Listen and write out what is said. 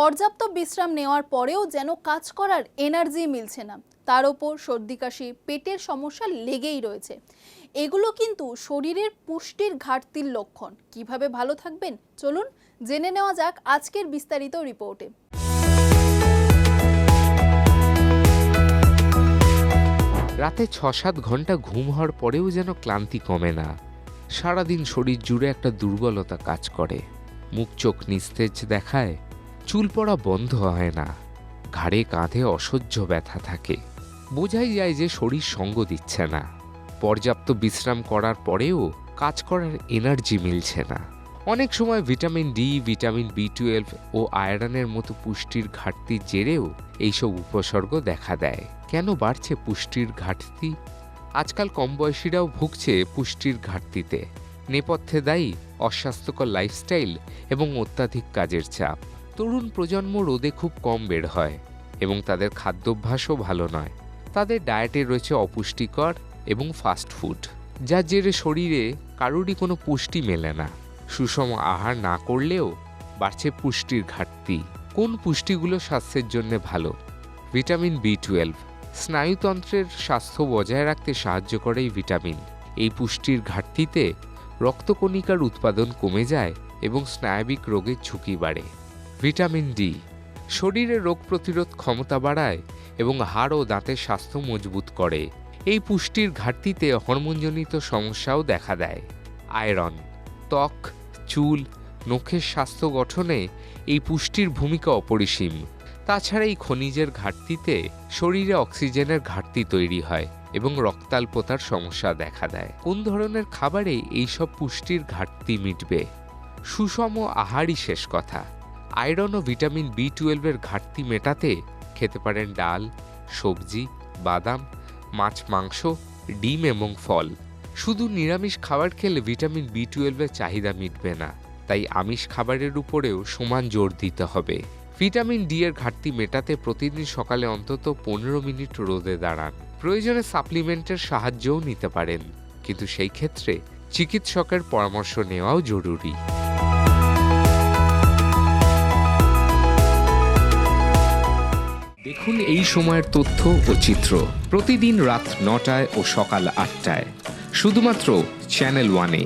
পর্যাপ্ত বিশ্রাম নেওয়ার পরেও যেন কাজ করার এনার্জি মিলছে না, তার ওপর সর্দি কাশি, পেটের সমস্যা লেগেই রয়েছে। এগুলো কিন্তু শরীরের পুষ্টির ঘাটতির লক্ষণ। কিভাবে ভালো থাকবেন চলুন জেনে নেওয়া যাক আজকের বিস্তারিত রিপোর্টে। রাতে ৬-৭ ঘন্টা ঘুম হওয়ার পরেও যেন ক্লান্তি কমে না। সারাদিন শরীর জুড়ে একটা দুর্বলতা কাজ করে, মুখ চোখ নিস্তেজ দেখায়, চুল পড়া বন্ধ হয় না, ঘাড়ে কাঁধে অসহ্য ব্যথা থাকে। বোঝাই যায় যে শরীর সঙ্গ দিচ্ছে না। পর্যাপ্ত বিশ্রাম করার পরেও কাজ করার এনার্জি মিলছে না। অনেক সময় ভিটামিন ডি, ভিটামিন বি12 ও আয়রনের মতো পুষ্টির ঘাটতির জেরেও এইসব উপসর্গ দেখা দেয়। কেন বাড়ছে পুষ্টির ঘাটতি? আজকাল কম বয়সীরাও ভুগছে পুষ্টির ঘাটতিতে। নেপথ্যে দায়ী অস্বাস্থ্যকর লাইফস্টাইল এবং অত্যাধিক কাজের চাপ। তরুণ প্রজন্ম রোদে খুব কম বের হয় এবং তাদের খাদ্যাভ্যাসও ভালো নয়। তাদের ডায়েটে রয়েছে অপুষ্টিকর এবং ফাস্ট ফুড, যার জেরে শরীরে কারোরই কোনো পুষ্টি মেলে না। সুষম আহার না করলেও বাড়ছে পুষ্টির ঘাটতি। কোন পুষ্টিগুলো স্বাস্থ্যের জন্য ভালো? ভিটামিন বি12 স্নায়ুতন্ত্রের স্বাস্থ্য বজায় রাখতে সাহায্য করে এই ভিটামিন। এই পুষ্টির ঘাটতিতে রক্তকণিকার উৎপাদন কমে যায় এবং স্নায়বিক রোগের ঝুঁকি বাড়ে। ভিটামিন ডি শরীরের রোগ প্রতিরোধ ক্ষমতা বাড়ায় এবং হাড় ও দাঁতের স্বাস্থ্য মজবুত করে। এই পুষ্টির ঘাটতিতে হরমোনজনিত সমস্যাও দেখা দেয়। আয়রন ত্বক, চুল, নখের স্বাস্থ্য গঠনে এই পুষ্টির ভূমিকা অপরিসীম। তাছাড়া এই খনিজের ঘাটতিতে শরীরে অক্সিজেনের ঘাটতি তৈরি হয় এবং রক্তাল্পতার সমস্যা দেখা দেয়। কোন ধরনের খাবারে এইসব পুষ্টির ঘাটতি মিটবে? সুষম আহারই শেষ কথা। আয়রন ও ভিটামিন বি12 ঘাটতি মেটাতে খেতে পারেন ডাল, সবজি, বাদাম, মাছ, মাংস, ডিম এবং ফল। শুধু নিরামিষ খাবার খেলে ভিটামিন বি12 চাহিদা মিটবে না, তাই আমিষ খাবারের উপরেও সমান জোর দিতে হবে। ভিটামিন ডি এর ঘাটতি মেটাতে প্রতিদিন সকালে অন্তত 15 মিনিট রোদে দাঁড়ান। প্রয়োজনে সাপ্লিমেন্টের সাহায্যও নিতে পারেন, কিন্তু সেই ক্ষেত্রে চিকিৎসকের পরামর্শ নেওয়াও জরুরি। দেখুন এই সময়ের তথ্য ও চিত্র প্রতিদিন রাত 9টায় ও সকাল 8টায় শুধুমাত্র চ্যানেল 1-এ।